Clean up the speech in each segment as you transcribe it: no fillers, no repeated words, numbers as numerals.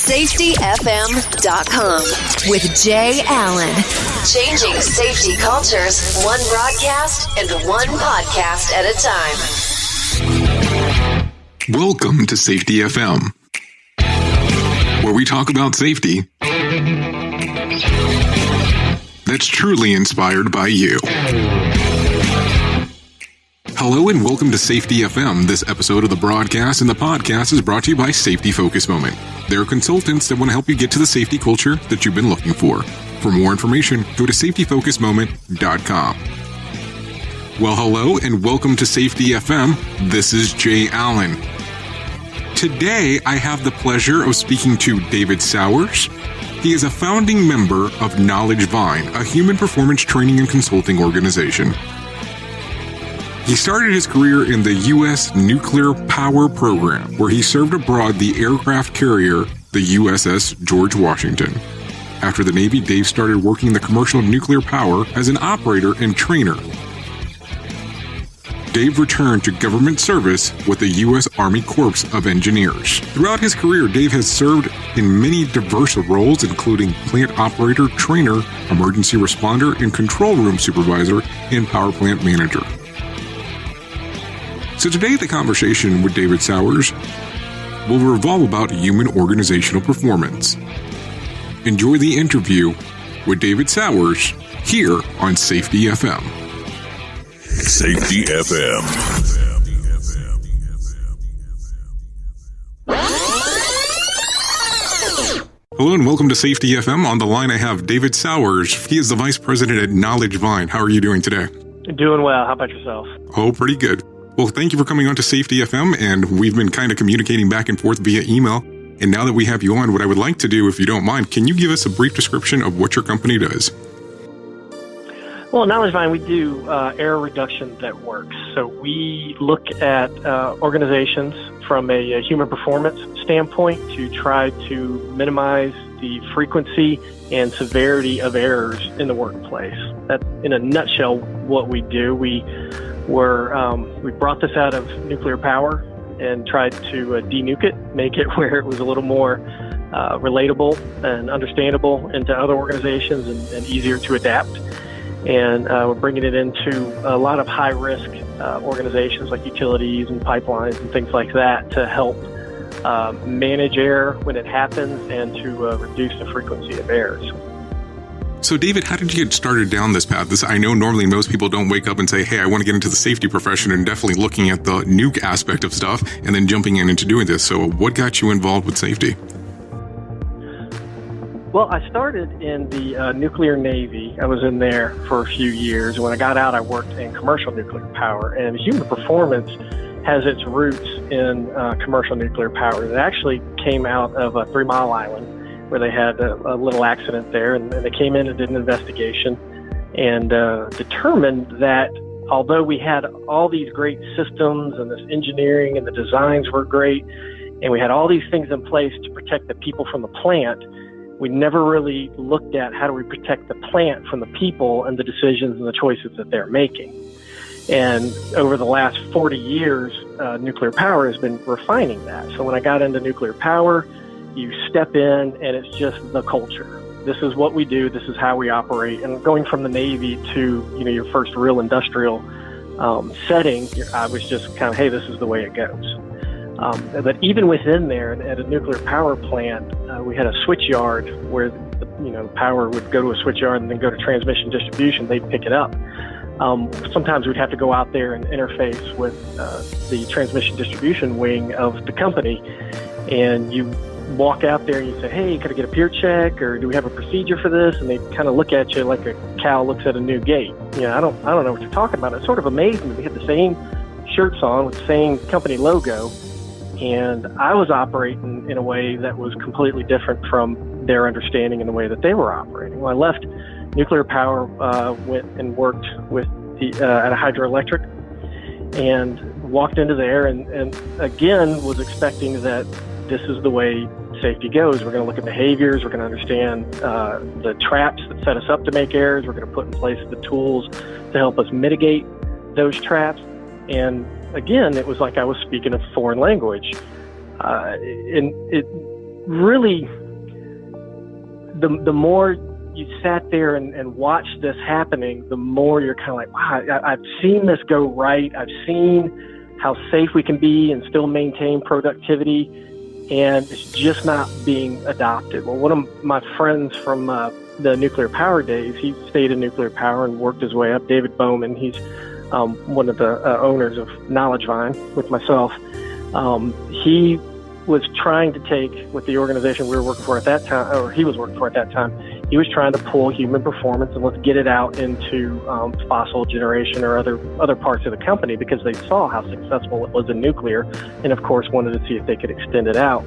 safetyfm.com with Jay Allen. Changing safety cultures, one broadcast and one podcast at a time. Welcome to Safety FM, where we talk about safety that's truly inspired by you. Hello and welcome to Safety FM. This episode of the broadcast and the podcast is brought to you by Safety Focus Moment. They're consultants that want to help you get to the safety culture that you've been looking for. For more information, go to safetyfm-com. Well, hello and welcome to Safety FM. This is Jay Allen. Today, I have the pleasure of speaking to David Sowers. He is a founding member of KnowledgeVine, a human performance training and consulting organization. He started his career in the U.S. nuclear power program, where he served aboard the aircraft carrier, the USS George Washington. After the Navy, Dave started working in the commercial nuclear power as an operator and trainer. Dave returned to government service with the U.S. Army Corps of Engineers. Throughout his career, Dave has served in many diverse roles, including plant operator, trainer, emergency responder, and control room supervisor, and power plant manager. So today, the conversation with David Sowers will revolve about human organizational performance. Enjoy the interview with David Sowers here on Safety FM. Safety FM. Hello and welcome to Safety FM. On the line, I have David Sowers. He is the Vice President at KnowledgeVine. How are you doing today? Doing well. How about yourself? Oh, pretty good. Well, thank you for coming on to Safety FM, and we've been kind of communicating back and forth via email. And now that we have you on, what I would like to do, if you don't mind, can you give us a brief description of what your company does? Well, KnowledgeVine, we do error reduction that works. So we look at organizations from a human performance standpoint to try to minimize the frequency and severity of errors in the workplace. That's, in a nutshell, what we do. We brought this out of nuclear power and tried to denuke it, make it where it was a little more relatable and understandable into other organizations and easier to adapt. And we're bringing it into a lot of high-risk organizations like utilities and pipelines and things like that to help manage error when it happens and to reduce the frequency of errors. So, David, how did you get started down this path? I know normally most people don't wake up and say, hey, I want to get into the safety profession, and definitely looking at the nuke aspect of stuff and then jumping in into doing this. So what got you involved with safety? Well, I started in the nuclear Navy. I was in there for a few years. When I got out, I worked in commercial nuclear power. And human performance has its roots in commercial nuclear power. It actually came out of 3 Mile Island, where they had a little accident there, and they came in and did an investigation and determined that although we had all these great systems and this engineering and the designs were great, and we had all these things in place to protect the people from the plant, we never really looked at how do we protect the plant from the people and the decisions and the choices that they're making. And over the last 40 years, nuclear power has been refining that. So when I got into nuclear power, you step in and it's just the culture. This is what we do. This is how we operate. And going from the Navy to, your first real industrial setting, I was just kind of, hey, this is the way it goes. But even within there, at a nuclear power plant, we had a switch yard where the power would go to a switch yard and then go to transmission distribution. They'd pick it up. Sometimes we'd have to go out there and interface with the transmission distribution wing of the company, and you walk out there and you say, hey, could I get a peer check, or do we have a procedure for this? And they kind of look at you like a cow looks at a new gate. I don't know what you're talking about. It's sort of amazing. We had the same shirts on with the same company logo, and I was operating in a way that was completely different from their understanding and the way that they were operating. When I left nuclear power, went and worked with at a hydroelectric, and walked into there and again was expecting that this is the way safety goes. We're going to look at behaviors. We're going to understand the traps that set us up to make errors. We're going to put in place the tools to help us mitigate those traps. And again, it was like I was speaking a foreign language. And really, the more you sat there and watched this happening, the more you're kind of like, wow, I've seen this go right. I've seen how safe we can be and still maintain productivity, and it's just not being adopted. Well, one of my friends from the nuclear power days, he stayed in nuclear power and worked his way up. David Bowman, he's one of the owners of KnowledgeVine with myself. He was trying to take, with the organization we were working for at that time, or he was working for at that time, he was trying to pull human performance and let's get it out into fossil generation or other parts of the company, because they saw how successful it was in nuclear, and of course wanted to see if they could extend it out.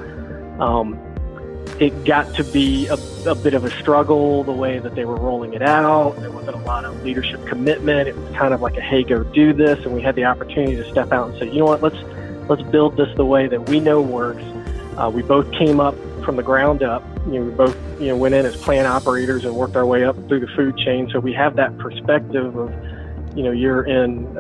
It got to be a bit of a struggle the way that they were rolling it out. There wasn't a lot of leadership commitment. It was kind of like a, hey, go do this. And we had the opportunity to step out and say, you know what, let's build this the way that we know works. We both came up from the ground up. We both went in as plant operators and worked our way up through the food chain. So we have that perspective of, you're in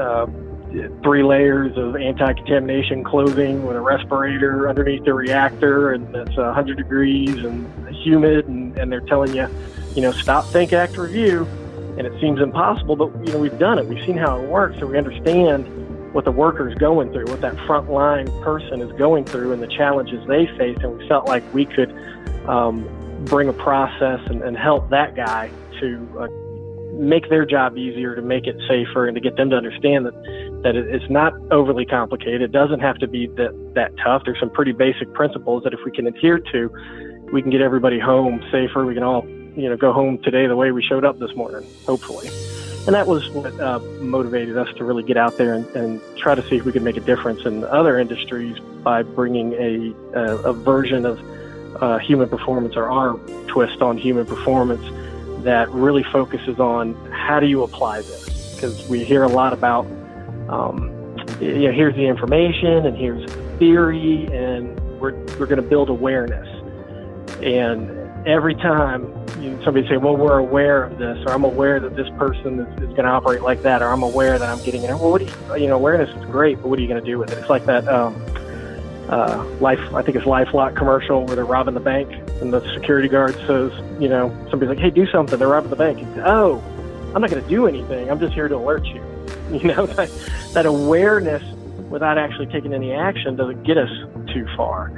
3 layers of anti-contamination clothing with a respirator underneath the reactor, and it's 100 degrees and humid, and they're telling you, stop, think, act, review. And it seems impossible, but we've done it. We've seen how it works, so we understand what the worker's going through, what that frontline person is going through, and the challenges they face. And we felt like we could bring a process and help that guy to make their job easier, to make it safer, and to get them to understand that it's not overly complicated. It doesn't have to be that tough. There's some pretty basic principles that if we can adhere to, we can get everybody home safer. We can all, go home today the way we showed up this morning, hopefully. And that was what motivated us to really get out there and try to see if we could make a difference in other industries by bringing a version of human performance, or our twist on human performance, that really focuses on how do you apply this? Because we hear a lot about, here's the information and here's theory, and we're going to build awareness. And every time somebody say, well, we're aware of this, or I'm aware that this person is going to operate like that, or I'm aware that I'm getting it. Well, what do you, awareness is great, but what are you going to do with it? It's like that I think it's LifeLock commercial where they're robbing the bank, and the security guard says, somebody's like, hey, do something, they're robbing the bank. And, oh, I'm not going to do anything, I'm just here to alert you. That awareness without actually taking any action doesn't get us too far.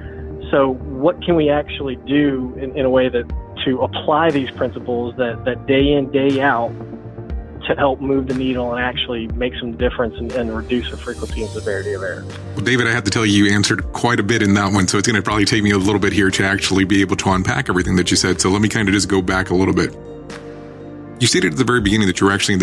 So what can we actually do in a way that to apply these principles that day in, day out, to help move the needle and actually make some difference and reduce the frequency and severity of errors? Well, David, I have to tell you, you answered quite a bit in that one, so it's going to probably take me a little bit here to actually be able to unpack everything that you said. So let me kind of just go back a little bit. You stated at the very beginning that you were actually in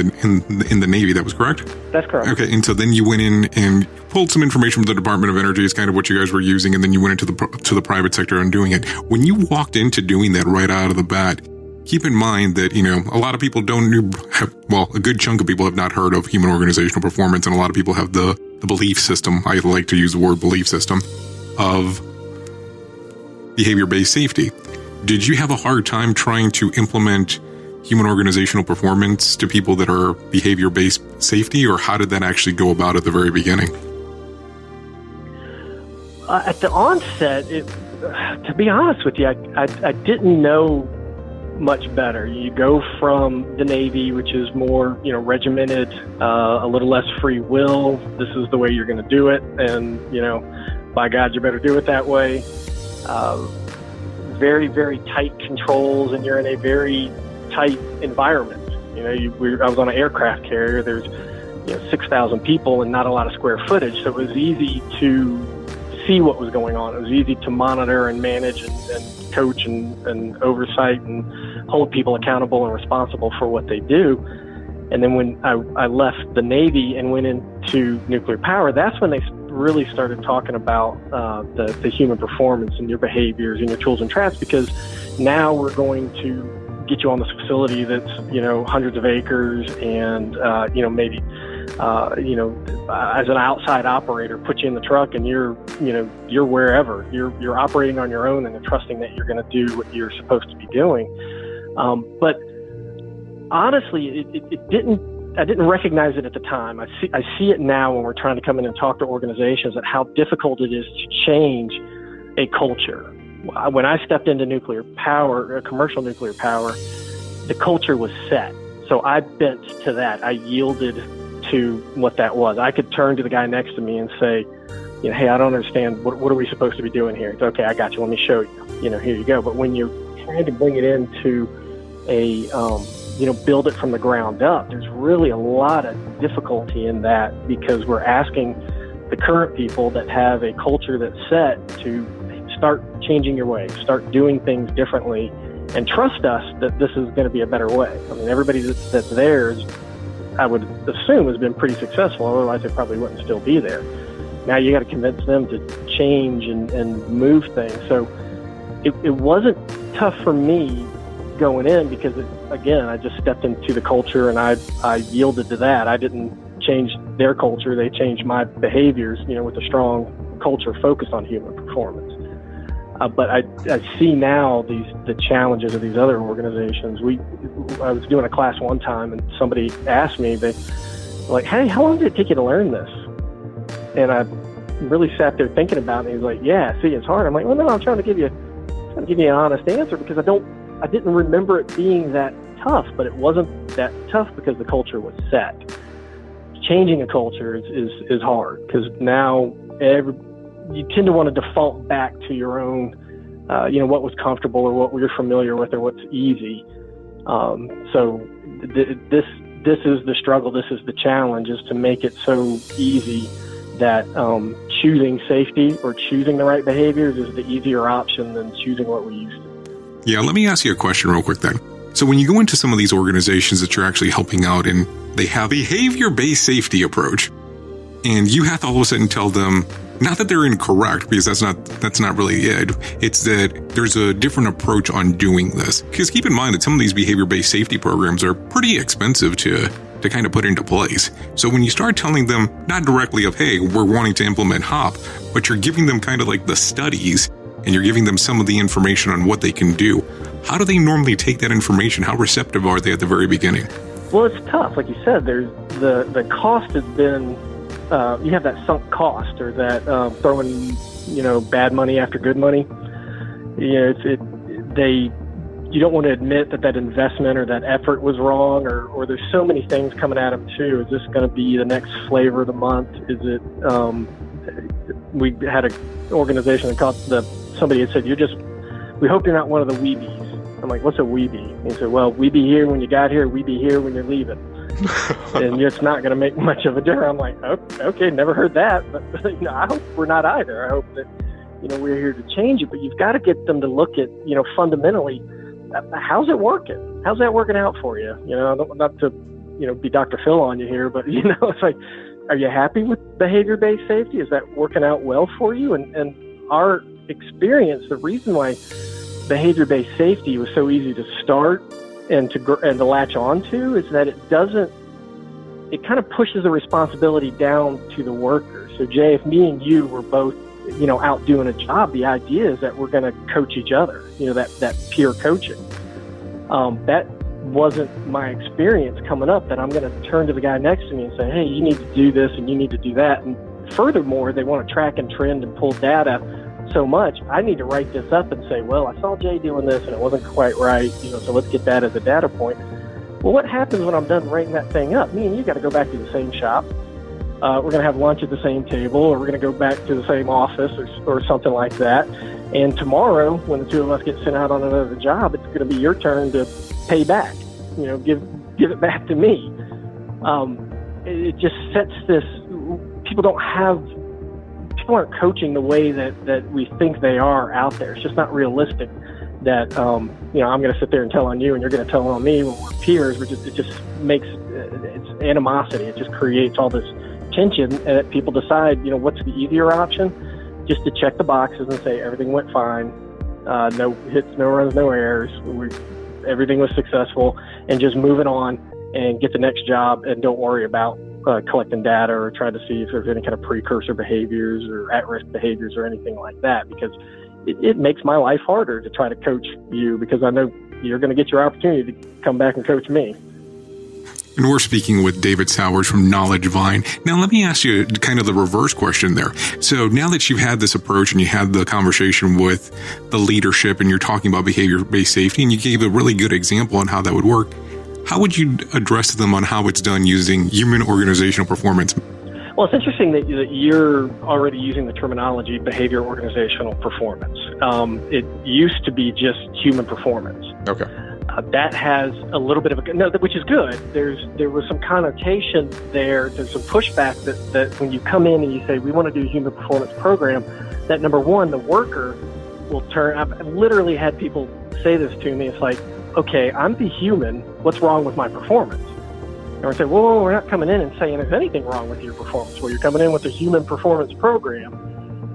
the Navy. That was correct? That's correct. Okay, and so then you went in and pulled some information from the Department of Energy is kind of what you guys were using, and then you went into the private sector and doing it. When you walked into doing that right out of the bat, keep in mind that, a lot of people a good chunk of people have not heard of human organizational performance, and a lot of people have the belief system, I like to use the word belief system, of behavior-based safety. Did you have a hard time trying to implement human organizational performance to people that are behavior-based safety, or how did that actually go about at the very beginning? At the onset, to be honest with you, I didn't know much better. You go from the Navy, which is more, regimented, a little less free will. This is the way you're going to do it, and by God, you better do it that way. Very, very tight controls, and you're in a very tight environment. I was on an aircraft carrier. There's 6,000 people and not a lot of square footage, so it was easy to see what was going on. It was easy to monitor and manage and coach and oversight and hold people accountable and responsible for what they do. And then when I left the Navy and went into nuclear power, that's when they really started talking about the human performance and your behaviors and your tools and traps, because now we're going to get you on this facility that's, hundreds of acres and, maybe, as an outside operator, put you in the truck and you're wherever. You're operating on your own and trusting that you're going to do what you're supposed to be doing. But honestly, I didn't recognize it at the time. I see it now when we're trying to come in and talk to organizations, at how difficult it is to change a culture. when I stepped into nuclear power, commercial nuclear power, the culture was set. So I bent to that. I yielded to what that was. I could turn to the guy next to me and say, hey, I don't understand. What are we supposed to be doing here? It's okay. I got you. Let me show you. Here you go. But when you're trying to bring it into a, build it from the ground up, there's really a lot of difficulty in that, because we're asking the current people that have a culture that's set to start changing your way, start doing things differently, and trust us that this is going to be a better way. I mean, everybody that's there is, I would assume, has been pretty successful. Otherwise, they probably wouldn't still be there. Now you got to convince them to change and move things. So it wasn't tough for me going in, because again, I just stepped into the culture and I yielded to that. I didn't change their culture. They changed my behaviors, with a strong culture focused on human performance. But I see now the challenges of these other organizations. I was doing a class one time and somebody asked me, hey, how long did it take you to learn this? And I really sat there thinking about it. And he was like, yeah, see, it's hard. I'm like, well, no, I'm trying to give you an honest answer, because I didn't remember it being that tough, but it wasn't that tough because the culture was set. Changing a culture is hard, because now you tend to want to default back to your own, what was comfortable or what you're familiar with or what's easy. So this is the struggle. This is the challenge, is to make it so easy that choosing safety or choosing the right behaviors is the easier option than choosing what we used to. Yeah, let me ask you a question real quick then. So when you go into some of these organizations that you're actually helping out and they have a behavior-based safety approach, and you have to all of a sudden tell them, not that they're incorrect, because that's not really it. It's that there's a different approach on doing this. Because keep in mind that some of these behavior-based safety programs are pretty expensive to kind of put into place. So when you start telling them, not directly of, hey, we're wanting to implement HOP, but you're giving them kind of like the studies, and you're giving them some of the information on what they can do, how do they normally take that information? How receptive are they at the very beginning? Well, it's tough. Like you said, there's the cost has been, you have that sunk cost, or that throwing, bad money after good money. You don't want to admit that investment or that effort was wrong, or there's so many things coming at them too. Is this going to be the next flavor of the month? Is it, we had an organization that somebody had said, we hope you're not one of the weebies. I'm like, what's a weebie? And he said, well, we be here when you got here, we be here when you're leaving. And it's not going to make much of a difference. I'm like, okay, never heard that. But I hope we're not either. I hope that, we're here to change it. But you've got to get them to look at, fundamentally, how's it working? How's that working out for you? Not to, be Dr. Phil on you here, but, it's like, are you happy with behavior-based safety? Is that working out well for you? And our experience, the reason why behavior-based safety was so easy to start and to latch onto is that it kind of pushes the responsibility down to the workers. So Jay, if me and you were both, out doing a job, the idea is that we're going to coach each other, that peer coaching. That wasn't my experience coming up, that I'm going to turn to the guy next to me and say, hey, you need to do this and you need to do that. And furthermore, they want to track and trend and pull data so much. I need to write this up and say, well, I saw Jay doing this and it wasn't quite right, so let's get that as a data point. Well, what happens when I'm done writing that thing up? Me and you got to go back to the same shop. We're going to have lunch at the same table, or we're going to go back to the same office or something like that. And tomorrow, when the two of us get sent out on another job, it's going to be your turn to pay back, give it back to me. It just sets this, people aren't coaching the way that we think they are out there. It's just not realistic that, I'm going to sit there and tell on you and you're going to tell on me when we're peers. It just makes, it's animosity. It just creates all this tension, and people decide, what's the easier option? Just to check the boxes and say everything went fine, no hits, no runs, no errors, everything was successful, and just move it on and get the next job, and don't worry about collecting data or trying to see if there's any kind of precursor behaviors or at-risk behaviors or anything like that, because it makes my life harder to try to coach you, because I know you're going to get your opportunity to come back and coach me. And we're speaking with David Sowers from KnowledgeVine. Now, let me ask you kind of the reverse question there. So now that you've had this approach and you had the conversation with the leadership and you're talking about behavior-based safety, and you gave a really good example on how that would work, how would you address them on how it's done using human organizational performance? Well, it's interesting that you're already using the terminology behavior organizational performance. It used to be just human performance. Okay. That has a little bit of which is good. There was some connotation there. There's some pushback that when you come in and you say, we want to do a human performance program, that number one, the worker will turn. I've literally had people say this to me. It's like, okay, I'm the human. What's wrong with my performance? And I say, well, we're not coming in and saying there's anything wrong with your performance. Well, you're coming in with a human performance program.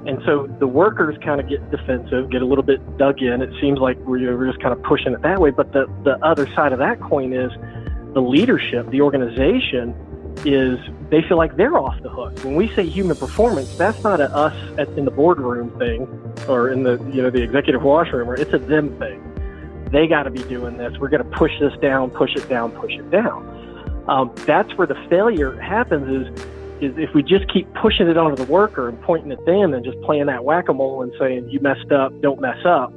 And so the workers kind of get defensive, get a little bit dug in. It seems like we're just kind of pushing it that way. But the other side of that coin is the leadership, the organization they feel like they're off the hook. When we say human performance, that's not a us in the boardroom thing or in the executive washroom, or it's a them thing. They got to be doing this. We're going to push this down, push it down, push it down. That's where the failure happens is if we just keep pushing it onto the worker and pointing at them and just playing that whack-a-mole and saying, you messed up, don't mess up,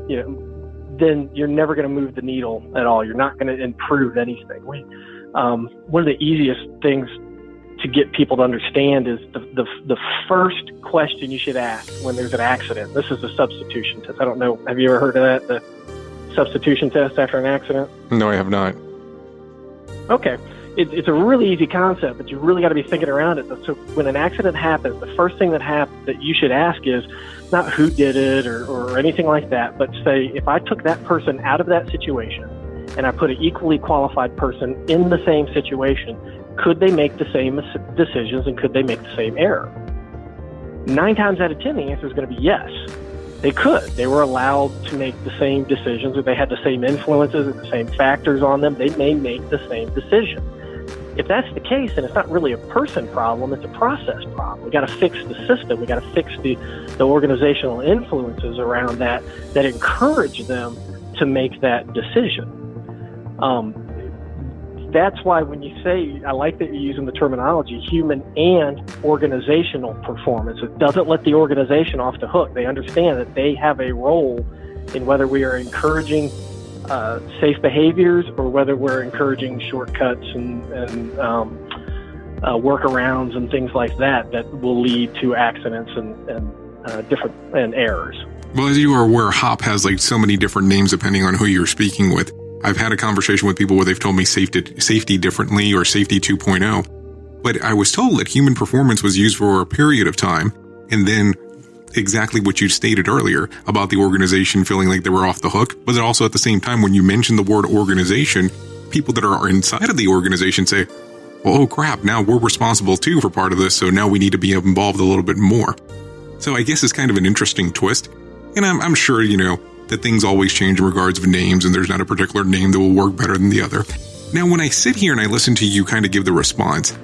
then you're never going to move the needle at all. You're not going to improve anything. One of the easiest things to get people to understand is the first question you should ask when there's an accident. This is the substitution test. I don't know. Have you ever heard of that? The substitution test after an accident? No, I have not. Okay. It's a really easy concept, but you really got to be thinking around it. So when an accident happens, the first thing that you should ask is not who did it or anything like that, but say, if I took that person out of that situation and I put an equally qualified person in the same situation, could they make the same decisions and could they make the same error? 9 times out of 10, the answer is going to be yes. They could. They were allowed to make the same decisions, or they had the same influences or the same factors on them. They may make the same decision. If that's the case, then it's not really a person problem, it's a process problem. We got to fix the system. We got to fix the organizational influences around that encourage them to make that decision. That's why when you say, I like that you're using the terminology human and organizational performance, it doesn't let the organization off the hook. They understand that they have a role in whether we are encouraging safe behaviors or whether we're encouraging shortcuts and workarounds and things like that will lead to accidents and different errors. Well, as you are aware, HOP has like so many different names depending on who you're speaking with. I've had a conversation with people where they've told me safety differently or safety 2.0, but I was told that human performance was used for a period of time, and then exactly what you stated earlier about the organization feeling like they were off the hook, but then also at the same time, when you mention the word organization, people that are inside of the organization say, well, oh crap, now we're responsible too for part of this, so now we need to be involved a little bit more. So I guess it's kind of an interesting twist, and I'm sure, that things always change in regards of names, and there's not a particular name that will work better than the other. Now, when I sit here and I listen to you kind of give the response,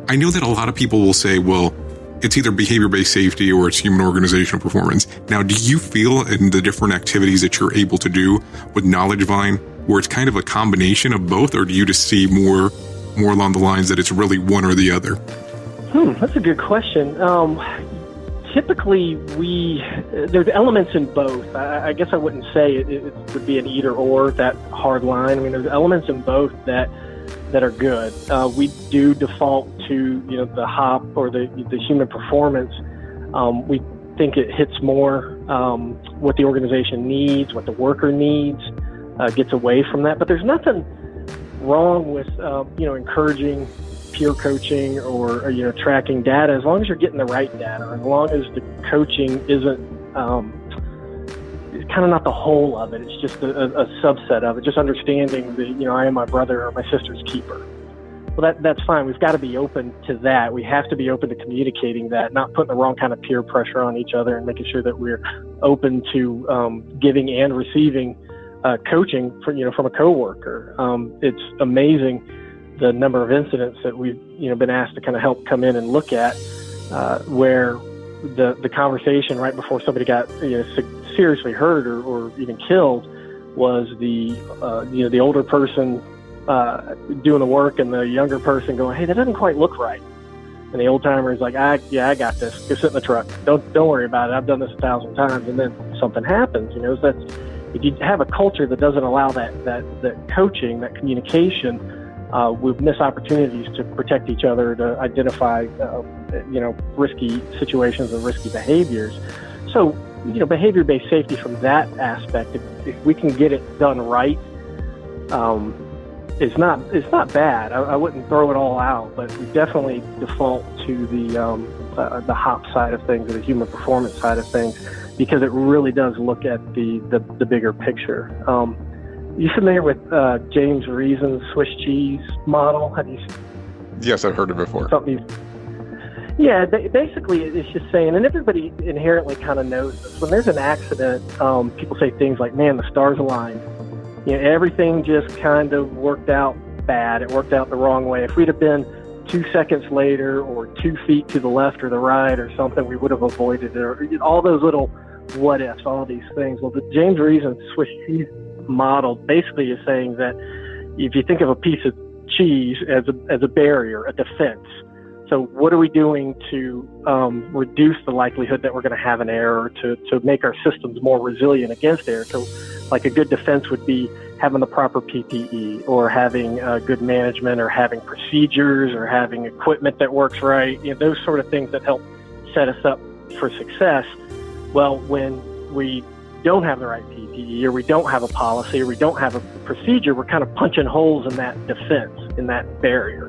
I know that a lot of people will say, well, it's either behavior-based safety or it's human organizational performance. Now, do you feel in the different activities that you're able to do with KnowledgeVine where it's kind of a combination of both, or do you just see more along the lines that it's really one or the other? That's a good question. Typically, there's elements in both. I guess I wouldn't say it would be an either or, that hard line. I mean, there's elements in both that are good. We do default to the HOP or the human performance. We think it hits more what the organization needs, what the worker needs, gets away from that. But there's nothing wrong with encouraging peer coaching or tracking data, as long as you're getting the right data, as long as the coaching isn't it's kind of not the whole of it. It's just a subset of it. Just understanding that I am my brother or my sister's keeper. Well, that's fine. We've got to be open to that. We have to be open to communicating that, not putting the wrong kind of peer pressure on each other, and making sure that we're open to giving and receiving coaching from a coworker. It's amazing the number of incidents that we've been asked to kind of help come in and look at, where the conversation right before somebody got seriously hurt or even killed was the older person doing the work, and the younger person going, "Hey, that doesn't quite look right." And the old timer is like, I got this. Go sit in the truck. Don't worry about it. I've done this 1,000 times." And then something happens. So that's, if you have a culture that doesn't allow that coaching, that communication, we miss opportunities to protect each other, to identify, risky situations and risky behaviors. So, behavior-based safety from that aspect, if we can get it done right, it's not bad. I wouldn't throw it all out, but we definitely default to the HOP side of things, or the human performance side of things, because it really does look at the bigger picture. You familiar with James Reason's Swiss cheese model? Have you? Yes, I've heard it before. Yeah, basically it's just saying, and everybody inherently kind of knows this, when there's an accident, people say things like, "Man, the stars aligned. Everything just kind of worked out bad. It worked out the wrong way. If we'd have been 2 seconds later, or 2 feet to the left or the right or something, we would have avoided it." Or all those little what ifs, all these things. Well, the James Reason Swiss cheese model basically is saying that if you think of a piece of cheese as a barrier, a defense. So what are we doing to reduce the likelihood that we're going to have an error, to make our systems more resilient against error? So like a good defense would be having the proper PPE, or having good management, or having procedures, or having equipment that works right, those sort of things that help set us up for success. Well, when we don't have the right PPE, or we don't have a policy, or we don't have a procedure, we're kind of punching holes in that defense, in that barrier.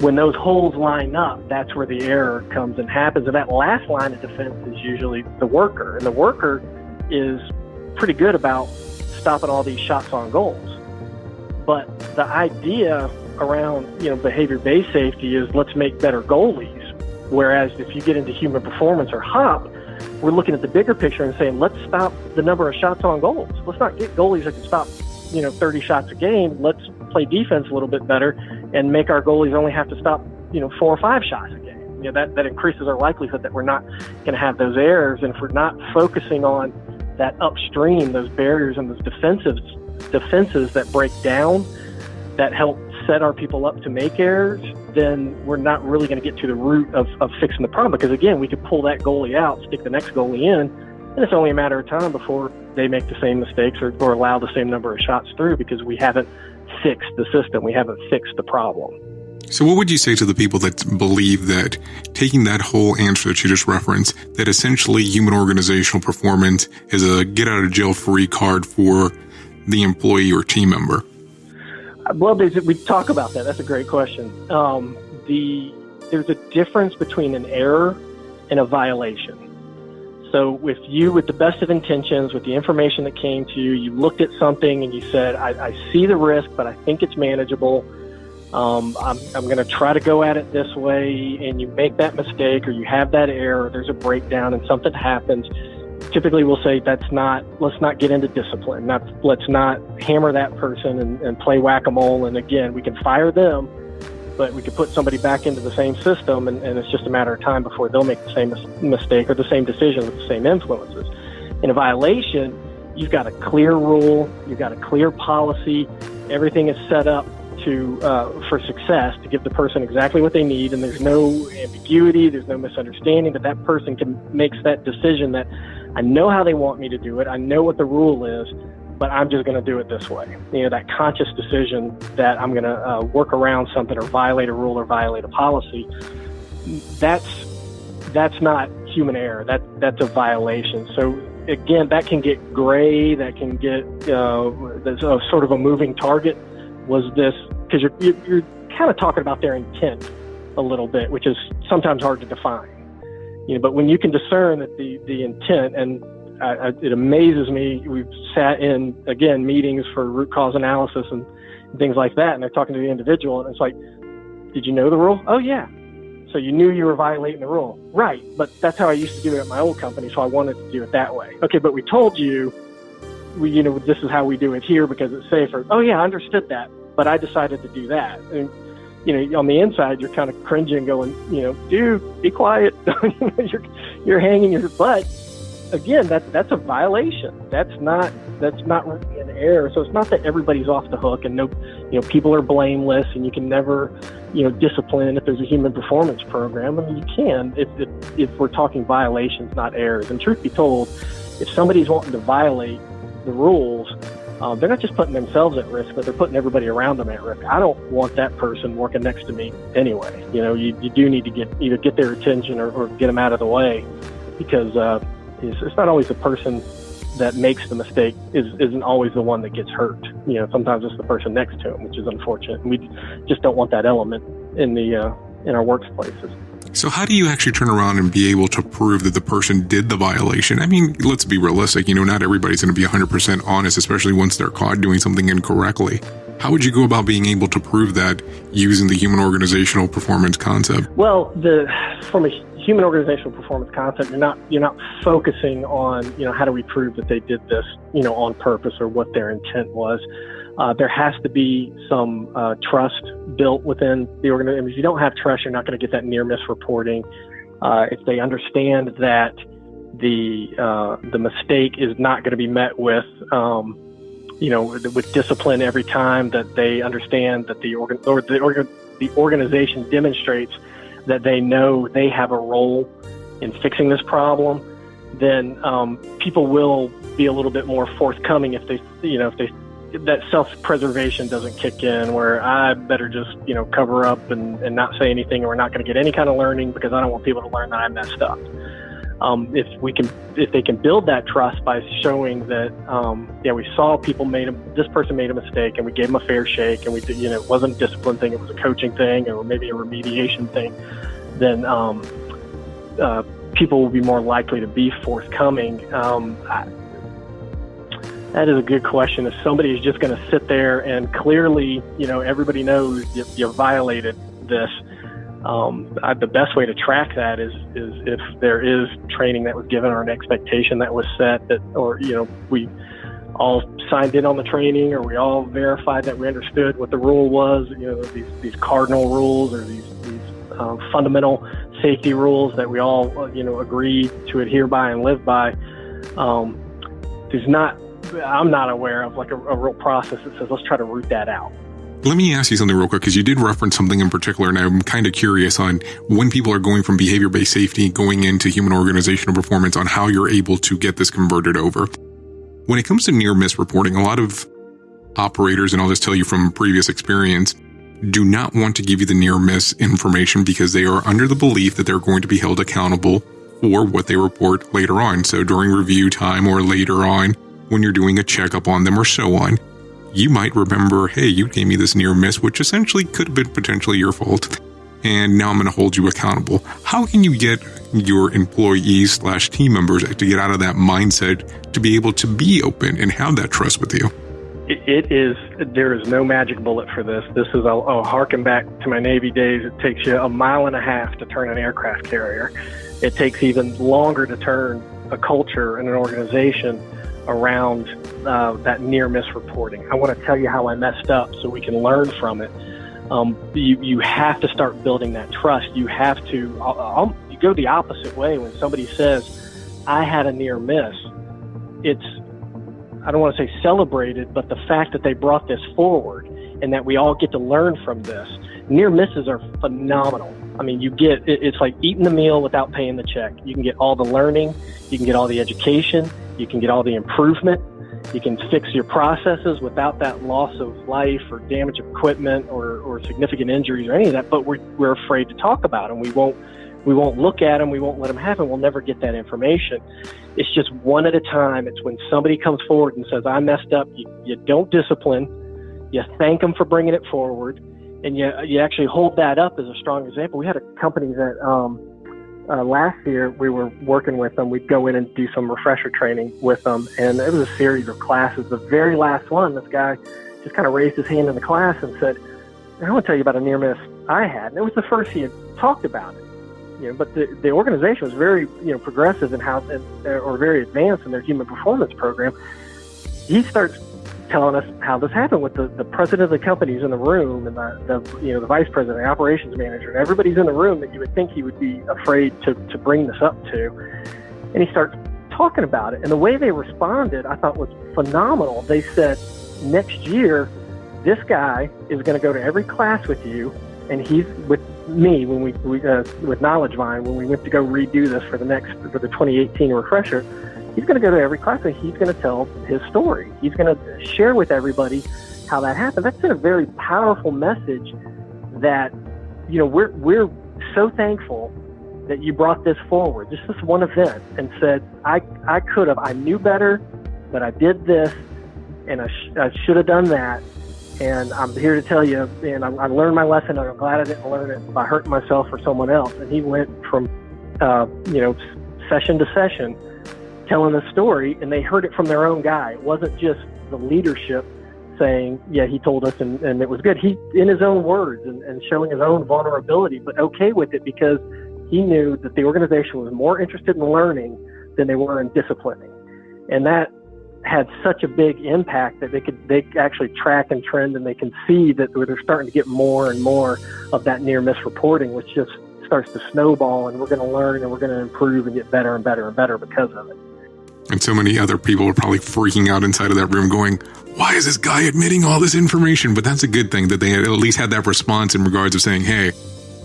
When those holes line up, that's where the error comes and happens. And that last line of defense is usually the worker. And the worker is pretty good about stopping all these shots on goals. But the idea around, behavior-based safety is let's make better goalies. Whereas if you get into human performance or HOP, we're looking at the bigger picture and saying, let's stop the number of shots on goals. Let's not get goalies that can stop, 30 shots a game. Let's play defense a little bit better and make our goalies only have to stop, 4 or 5 shots a game. That increases our likelihood that we're not going to have those errors. And if we're not focusing on that upstream, those barriers and those defenses that break down, that help set our people up to make errors, then we're not really going to get to the root of fixing the problem. Because again, we could pull that goalie out, stick the next goalie in, and it's only a matter of time before they make the same mistakes or allow the same number of shots through, because we haven't fixed the system. We haven't fixed the problem. So what would you say to the people that believe that, taking that whole answer that you just referenced, that essentially human organizational performance is a get-out-of-jail-free card for the employee or team member? Well, we talk about that. That's a great question. There's a difference between an error and a violation. So with the best of intentions, with the information that came to you, you looked at something and you said, I see the risk, but I think it's manageable. I'm going to try to go at it this way, and you make that mistake, or you have that error, there's a breakdown and something happens. Typically we'll say let's not get into discipline. Let's not hammer that person and play whack-a-mole. And again, we can fire them, but we could put somebody back into the same system, and it's just a matter of time before they'll make the same mistake or the same decision with the same influences. In a violation, you've got a clear rule, you've got a clear policy, everything is set up for success, to give the person exactly what they need, and there's no ambiguity, there's no misunderstanding, that person makes that decision that I know how they want me to do it, I know what the rule is, but I'm just going to do it this way. That conscious decision that I'm going to work around something or violate a rule or violate a policy, that's not human error. That's a violation. So again, that can get gray. That can get there's a sort of a moving target. Was this, because you're kind of talking about their intent a little bit, which is sometimes hard to define. But when you can discern that the intent, and it amazes me, we've sat in, again, meetings for root cause analysis and things like that, and they're talking to the individual, and it's like, did you know the rule? Oh, yeah. So you knew you were violating the rule. Right, but that's how I used to do it at my old company, so I wanted to do it that way. Okay, but we told you, this is how we do it here because it's safer. Oh, yeah, I understood that, but I decided to do that. And, on the inside, you're kind of cringing, going, dude, be quiet. You're hanging your butt. again, that's a violation. That's not really an error. So it's not that everybody's off the hook and people are blameless and you can never, discipline if there's a human performance program. I mean, you can if we're talking violations, not errors. And truth be told, if somebody's wanting to violate the rules, they're not just putting themselves at risk, but they're putting everybody around them at risk. I don't want that person working next to me anyway. You do need to either get their attention or get them out of the way, because it's not always the person that makes the mistake isn't always the one that gets hurt. Sometimes it's the person next to him, which is unfortunate. And we just don't want that element in our workplaces. So how do you actually turn around and be able to prove that the person did the violation? I mean, let's be realistic. Not everybody's going to be 100% honest, especially once they're caught doing something incorrectly. How would you go about being able to prove that using the human organizational performance concept? Well, from a human organizational performance concept, you're not focusing on, how do we prove that they did this, on purpose or what their intent was. There has to be some trust built within the organization. If you don't have trust, you're not going to get that near miss reporting. If they understand that the mistake is not going to be met with, with discipline every time, that they understand that the organization demonstrates that they know they have a role in fixing this problem, then people will be a little bit more forthcoming if that self-preservation doesn't kick in, where I better just, cover up and not say anything, or we're not going to get any kind of learning because I don't want people to learn that I messed up. If they can build that trust by showing that, we saw this person made a mistake and we gave them a fair shake, and we did, it wasn't a discipline thing, it was a coaching thing or maybe a remediation thing, then people will be more likely to be forthcoming. That is a good question. If somebody is just going to sit there and clearly, everybody knows you violated this, the best way to track that is if there is training that was given or an expectation that was set, or we all signed in on the training, or we all verified that we understood what the rule was, these cardinal rules or these fundamental safety rules that we all, agree to adhere by and live by. I'm not aware of like a real process that says, let's try to root that out. Let me ask you something real quick, because you did reference something in particular, and I'm kind of curious on when people are going from behavior-based safety going into human organizational performance, on how you're able to get this converted over. When it comes to near-miss reporting, a lot of operators, and I'll just tell you from previous experience, do not want to give you the near-miss information because they are under the belief that they're going to be held accountable for what they report later on. So during review time or later on, when you're doing a checkup on them or so on, you might remember, hey, you gave me this near miss, which essentially could have been potentially your fault, and now I'm going to hold you accountable. How can you get your employees/team members to get out of that mindset to be able to be open and have that trust with you? There is no magic bullet for this. This is, I'll harken back to my Navy days. It takes you 1.5 miles to turn an aircraft carrier. It takes even longer to turn a culture and an organization around that near miss reporting. I want to tell you how I messed up so we can learn from it. You have to start building that trust. You have to, you go the opposite way. When somebody says, I had a near miss, it's, I don't want to say celebrated, but the fact that they brought this forward and that we all get to learn from this. Near misses are phenomenal. I mean, it's like eating the meal without paying the check. You can get all the learning, you can get all the education, you can get all the improvement, you can fix your processes without that loss of life or damage of equipment or significant injuries or any of that, but we're afraid to talk about them. We won't look at them, we won't let them happen, we'll never get that information. It's just one at a time. It's when somebody comes forward and says, I messed up, you don't discipline, you thank them for bringing it forward, and you actually hold that up as a strong example. We had a company that last year we were working with them. We'd go in and do some refresher training with them, and it was a series of classes. The very last one, this guy just kind of raised his hand in the class and said, I want to tell you about a near miss I had. And it was the first he had talked about it. But the organization was very progressive in how, or very advanced in their human performance program. He starts telling us how this happened with the president of the company's in the room, and the vice president, the operations manager, and everybody's in the room that you would think he would be afraid to bring this up to. And he starts talking about it. And the way they responded, I thought was phenomenal. They said, next year, this guy is going to go to every class with you, and he's with me when we with KnowledgeVine, when we went to go redo this for the 2018 refresher. He's going to go to every class and he's going to tell his story. He's going to share with everybody how that happened. That's been a very powerful message that, we're so thankful that you brought this forward, just this one event, and said, I knew better, but I did this, and I should have done that. And I'm here to tell you, and I learned my lesson, and I'm glad I didn't learn it by hurting myself or someone else. And he went from, session to session telling the story, and they heard it from their own guy. It wasn't just the leadership saying, yeah, he told us and it was good. He, in his own words and showing his own vulnerability, but okay with it because he knew that the organization was more interested in learning than they were in disciplining. And that had such a big impact that they actually track and trend, and they can see that they're starting to get more and more of that near miss reporting, which just starts to snowball, and we're going to learn and we're going to improve and get better and better and better because of it. And so many other people are probably freaking out inside of that room going, why is this guy admitting all this information? But that's a good thing that they at least had that response in regards of saying, hey,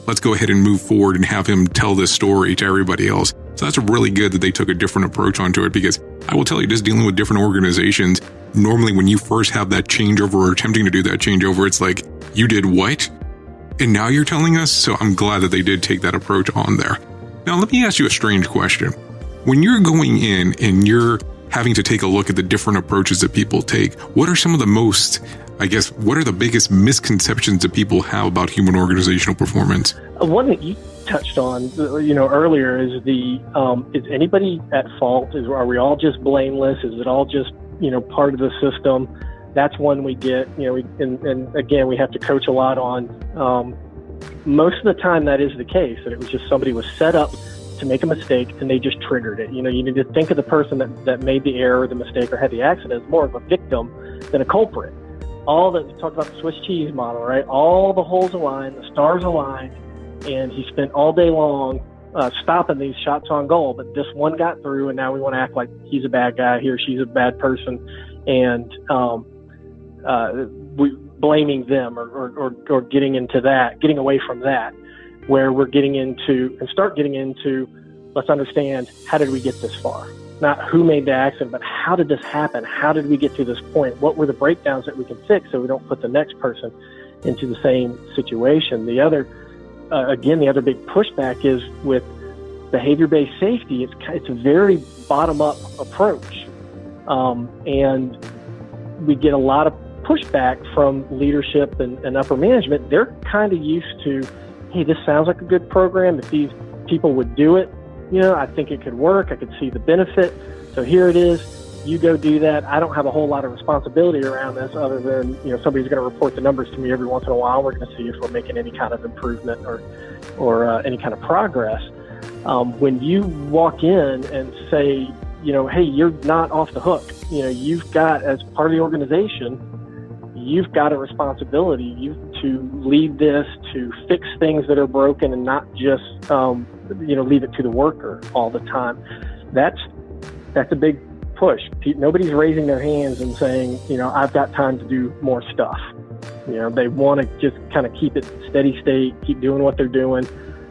let's go ahead and move forward and have him tell this story to everybody else. So that's really good that they took a different approach onto it, because I will tell you, just dealing with different organizations, normally when you first have that changeover or attempting to do that changeover, it's like, you did what? And now you're telling us? So I'm glad that they did take that approach on there. Now, let me ask you a strange question. When you're going in and you're having to take a look at the different approaches that people take, what are some of the what are the biggest misconceptions that people have about human organizational performance? One that you touched on, earlier is is anybody at fault? Are we all just blameless? Is it all just, part of the system? That's one we get, and again, we have to coach a lot on. Most of the time that is the case, that it was just somebody was set up to make a mistake and they just triggered it. You need to think of the person that made the error, the mistake, or had the accident as more of a victim than a culprit. All that, we talked about the Swiss cheese model, right? All the holes aligned, the stars aligned, and he spent all day long stopping these shots on goal, but this one got through, and now we want to act like he's a bad guy, he or she's a bad person, and we blaming them or getting away from that, where we're getting into, let's understand, how did we get this far? Not who made the accident, but how did this happen? How did we get to this point? What were the breakdowns that we can fix so we don't put the next person into the same situation? The other big pushback is with behavior-based safety. It's a very bottom-up approach, and we get a lot of pushback from leadership and upper management. They're kind of used to, hey, this sounds like a good program. If these people would do it, I think it could work. I could see the benefit. So here it is. You go do that. I don't have a whole lot of responsibility around this other than, somebody's going to report the numbers to me every once in a while. We're going to see if we're making any kind of improvement or any kind of progress. When you walk in and say, hey, you're not off the hook. You've got, as part of the organization, you've got a responsibility to lead this, to fix things that are broken, and not just leave it to the worker all the time. That's a big push. Nobody's raising their hands and saying, I've got time to do more stuff. They want to just kind of keep it steady state, keep doing what they're doing.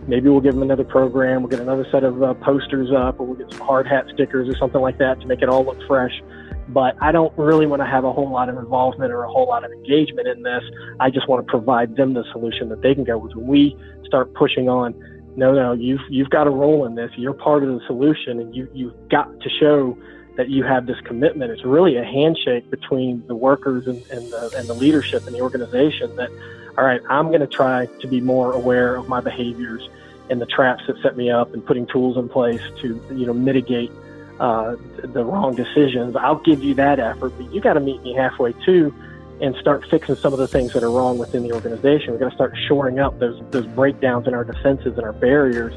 Maybe we'll give them another program, we'll get another set of posters up, or we'll get some hard hat stickers or something like that to make it all look fresh. But I don't really want to have a whole lot of involvement or a whole lot of engagement in this. I just want to provide them the solution that they can go with. When we start pushing on, no, you've got a role in this. You're part of the solution, and you've got to show that you have this commitment. It's really a handshake between the workers and the leadership and the organization that, all right, I'm going to try to be more aware of my behaviors and the traps that set me up, and putting tools in place to, mitigate the wrong decisions. I'll give you that effort, but you got to meet me halfway too and start fixing some of the things that are wrong within the organization. We've got to start shoring up those breakdowns in our defenses and our barriers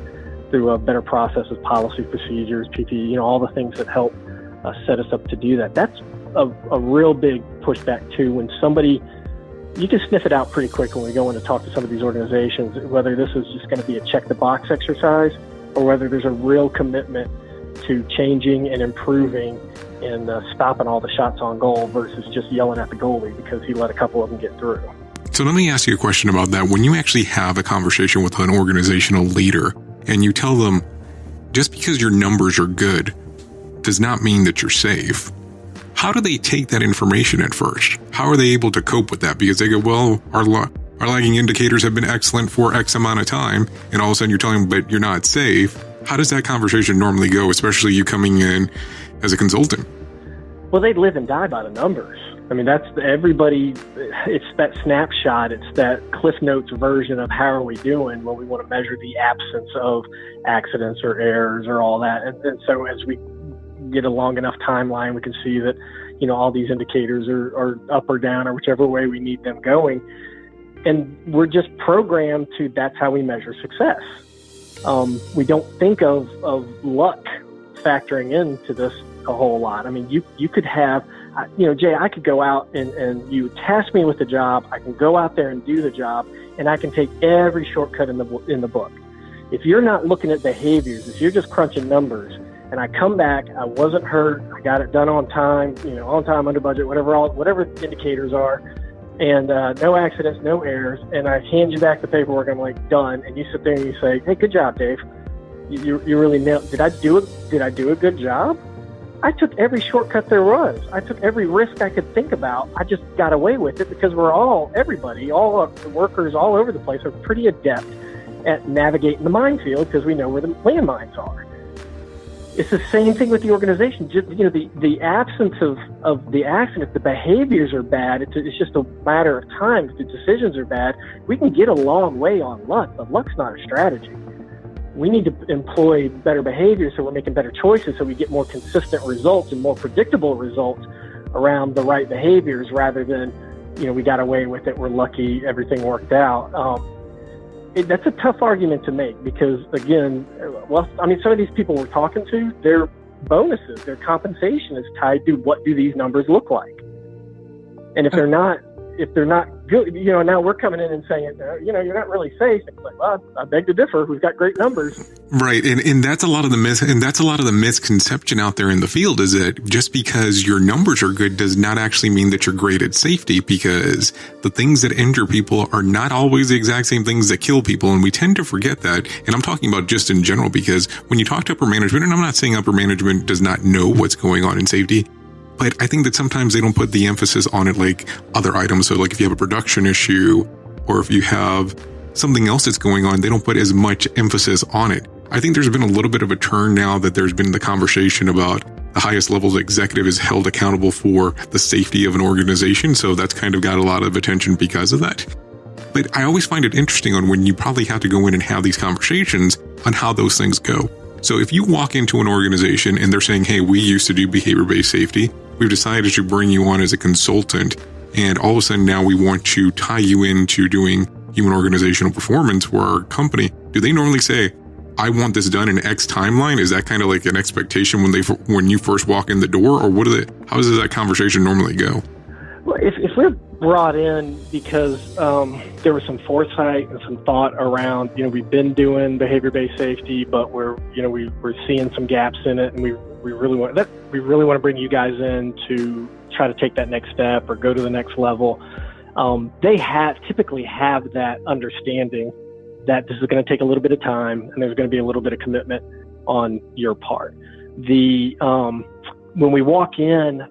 through better processes, policy, procedures, PPE, all the things that help set us up to do that. That's a real big pushback too. When somebody, you can sniff it out pretty quick when we go in to talk to some of these organizations, whether this is just going to be a check the box exercise or whether there's a real commitment to changing and improving and stopping all the shots on goal versus just yelling at the goalie because he let a couple of them get through. So let me ask you a question about that. When you actually have a conversation with an organizational leader and you tell them, just because your numbers are good does not mean that you're safe, how do they take that information at first? How are they able to cope with that? Because they go, well, our lagging indicators have been excellent for X amount of time, and all of a sudden you're telling them, but you're not safe. How does that conversation normally go, especially you coming in as a consultant? Well, they live and die by the numbers. I mean, that's everybody. It's that snapshot. It's that Cliff Notes version of how are we doing when we want to measure the absence of accidents or errors or all that. And so as we get a long enough timeline, we can see that, all these indicators are up or down or whichever way we need them going. And we're just programmed to, that's how we measure success. We don't think of luck factoring into this a whole lot. I mean, you could have, Jay, I could go out and you task me with the job. I can go out there and do the job, and I can take every shortcut in the book. If you're not looking at behaviors, if you're just crunching numbers, and I come back, I wasn't hurt, I got it done on time, on time, under budget, whatever indicators are, and no accidents, no errors, and I hand you back the paperwork, I'm like, done, and you sit there and you say, hey, good job, Dave. You really nailed. Did I do a good job? I took every shortcut there was. I took every risk I could think about. I just got away with it because everybody, all of the workers all over the place are pretty adept at navigating the minefield because we know where the landmines are. It's the same thing with the organization. Just, the absence of the accident, if the behaviors are bad, it's just a matter of time. If the decisions are bad, we can get a long way on luck, but luck's not a strategy. We need to employ better behavior so we're making better choices so we get more consistent results and more predictable results around the right behaviors rather than, we got away with it, we're lucky, everything worked out. That's a tough argument to make because, again, some of these people we're talking to, their bonuses, their compensation is tied to what do these numbers look like. And if they're not good, now we're coming in and saying, you're not really safe. It's like, well, I beg to differ. We've got great numbers. Right. And that's a lot of the misconception out there in the field is that just because your numbers are good does not actually mean that you're great at safety, because the things that injure people are not always the exact same things that kill people. And we tend to forget that. And I'm talking about just in general, because when you talk to upper management, and I'm not saying upper management does not know what's going on in safety, but I think that sometimes they don't put the emphasis on it like other items. So like if you have a production issue or if you have something else that's going on, they don't put as much emphasis on it. I think there's been a little bit of a turn now that there's been the conversation about the highest levels of executive is held accountable for the safety of an organization. So that's kind of got a lot of attention because of that. But I always find it interesting on when you probably have to go in and have these conversations on how those things go. So if you walk into an organization and they're saying, hey, we used to do behavior-based safety, we've decided to bring you on as a consultant, and all of a sudden now we want to tie you into doing human organizational performance for our company, do they normally say, I want this done in X timeline? Is that kind of like an expectation when you first walk in the door, or how does that conversation normally go? Well, if we're brought in because there was some foresight and some thought around, we've been doing behavior-based safety, but we're seeing some gaps in it, and we really want to bring you guys in to try to take that next step or go to the next level. They typically have that understanding that this is going to take a little bit of time and there's going to be a little bit of commitment on your part. When we walk in,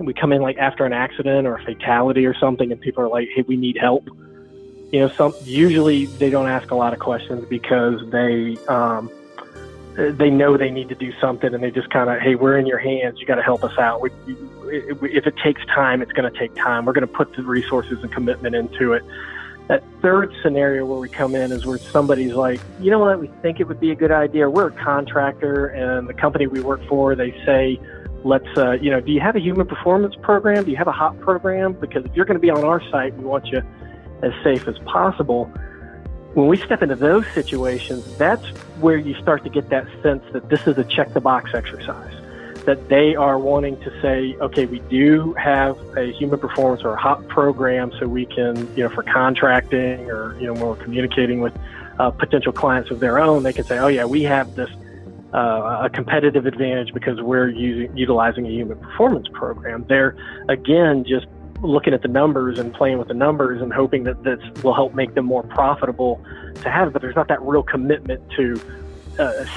we come in like after an accident or a fatality or something, and people are like, hey, we need help. Usually they don't ask a lot of questions because they know they need to do something, and they just kind of, hey, we're in your hands. You got to help us out. If it takes time, it's going to take time. We're going to put the resources and commitment into it. That third scenario where we come in is where somebody's like, you know what, we think it would be a good idea. We're a contractor, and the company we work for, they say, let's, do you have a human performance program? Do you have a HOP program? Because if you're going to be on our site, we want you as safe as possible. When we step into those situations, that's where you start to get that sense that this is a check-the-box exercise, that they are wanting to say, okay, we do have a human performance or a HOP program so we can, for contracting or, when we're communicating with potential clients of their own, they can say, oh, yeah, we have this a competitive advantage because we're utilizing a human performance program. They're, again, just looking at the numbers and playing with the numbers and hoping that this will help make them more profitable to have, but there's not that real commitment to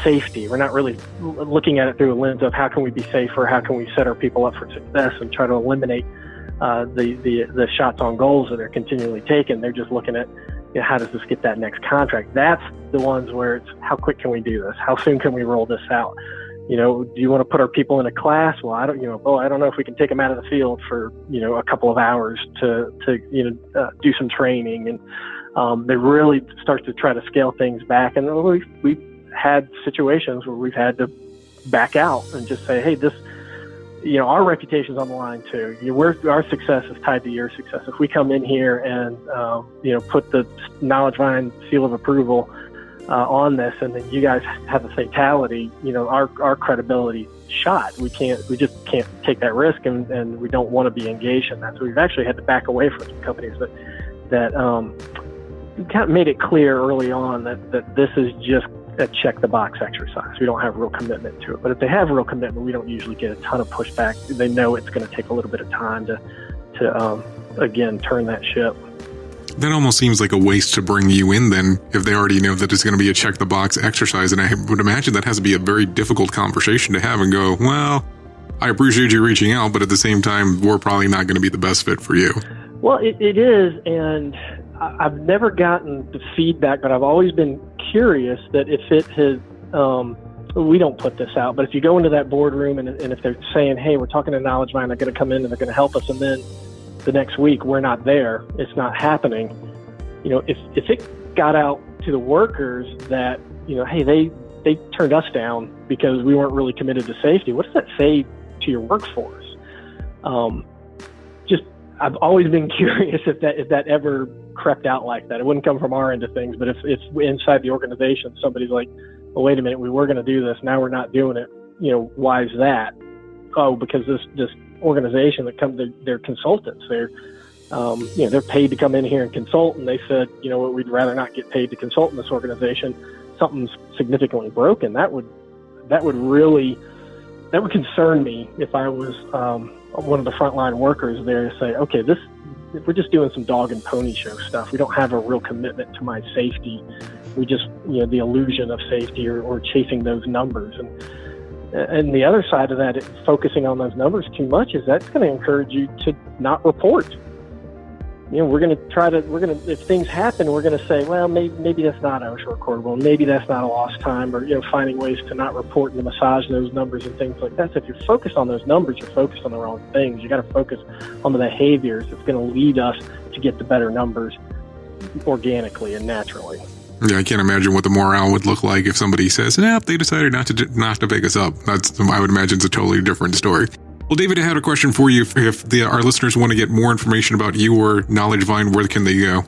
safety. We're not really looking at it through a lens of how can we be safer, how can we set our people up for success and try to eliminate the shots on goals that are continually taken. They're just looking at, how does this get that next contract? That's the ones where it's how quick can we do this? How soon can we roll this out? Do you want to put our people in a class? Well, I don't know if we can take them out of the field for, a couple of hours to do some training. And they really start to try to scale things back. And we've had situations where we've had to back out and just say, hey, this, our reputation's on the line too. Our success is tied to your success. If we come in here and, put the KnowledgeVine seal of approval on this, and then you guys have a fatality, our credibility shot. We just can't take that risk, and we don't want to be engaged in that. So we've actually had to back away from some companies that kind of made it clear early on that this is just a check the box exercise. We don't have real commitment to it. But if they have real commitment, we don't usually get a ton of pushback. They know it's going to take a little bit of time to again, turn that ship. That almost seems like a waste to bring you in then, if they already know that it's going to be a check-the-box exercise. And I would imagine that has to be a very difficult conversation to have and go, well, I appreciate you reaching out, but at the same time, we're probably not going to be the best fit for you. Well, it is, and I've never gotten the feedback, but I've always been curious that if it has, we don't put this out, but if you go into that boardroom and if they're saying, hey, we're talking to KnowledgeVine, they're going to come in and they're going to help us, and then the next week we're not there, it's not happening. If it got out to the workers that, hey, they turned us down because we weren't really committed to safety, what does that say to your workforce? I've always been curious if that ever crept out like that. It wouldn't come from our end of things, but if inside the organization somebody's like, well, wait a minute, we were going to do this, now we're not doing it. Why is that? Oh, because this organization that comes, they're consultants. They're paid to come in here and consult, and they said, we'd rather not get paid to consult in this organization. Something's significantly broken. That would concern me if I was one of the frontline workers there to say, okay, we're just doing some dog and pony show stuff. We don't have a real commitment to my safety. We just, the illusion of safety or chasing those numbers. And the other side of that, focusing on those numbers too much, is that's going to encourage you to not report. If things happen, we're going to say, well, maybe that's not OSHA recordable, maybe that's not a lost time, or, finding ways to not report and to massage those numbers and things like that. So if you're focused on those numbers, you're focused on the wrong things. You got to focus on the behaviors that's going to lead us to get the better numbers organically and naturally. Yeah, I can't imagine what the morale would look like if somebody says, they decided not to pick us up. I would imagine it's a totally different story. Well, David, I had a question for you. If our listeners want to get more information about you or KnowledgeVine, where can they go?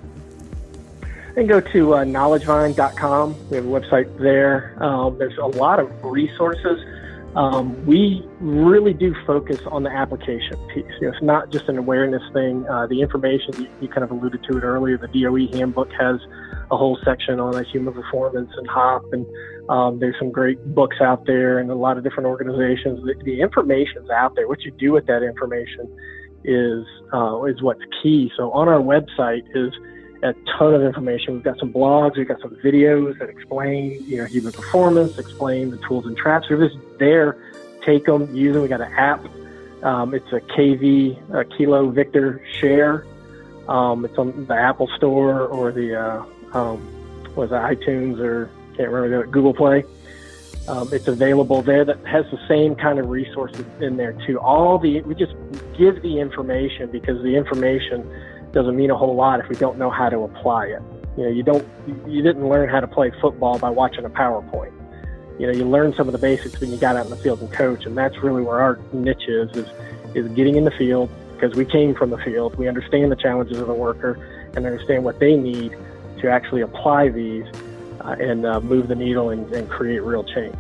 They can go to knowledgevine.com. We have a website there. There's a lot of resources. We really do focus on the application piece. It's not just an awareness thing. The information, you kind of alluded to it earlier, the DOE handbook has a whole section on human performance and HOP, and there's some great books out there and a lot of different organizations. The information's out there. What you do with that information is what's key. So on our website is a ton of information. We've got some blogs, we've got some videos that explain, human performance, explain the tools and traps. They're just there. Take them, use them. We got an app. It's a KV, Kilo Victor Share. It's on the Apple Store or the iTunes, or can't remember, Google Play. It's available there. That has the same kind of resources in there too. We just give the information because the information doesn't mean a whole lot if we don't know how to apply it. You didn't learn how to play football by watching a PowerPoint. You learn some of the basics when you got out in the field and coach, and that's really where our niche is getting in the field, because we came from the field. We understand the challenges of the worker and understand what they need to actually apply these and move the needle and create real change.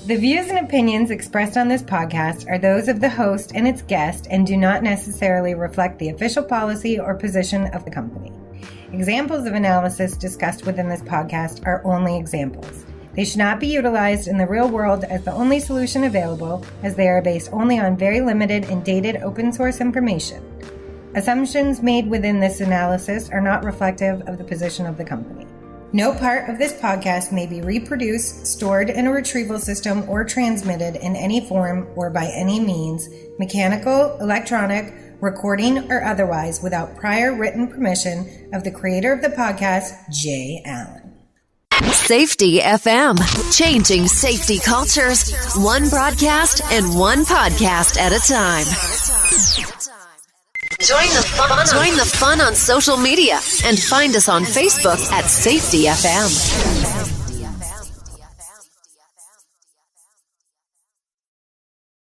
The views and opinions expressed on this podcast are those of the host and its guest and do not necessarily reflect the official policy or position of the company. Examples of analysis discussed within this podcast are only examples. They should not be utilized in the real world as the only solution available, as they are based only on very limited and dated open source information. Assumptions made within this analysis are not reflective of the position of the company. No part of this podcast may be reproduced, stored in a retrieval system, or transmitted in any form or by any means, mechanical, electronic, recording, or otherwise, without prior written permission of the creator of the podcast, Jay Allen. Safety FM, changing safety cultures, one broadcast and one podcast at a time. Join the fun on social media and find us on Facebook at Safety FM.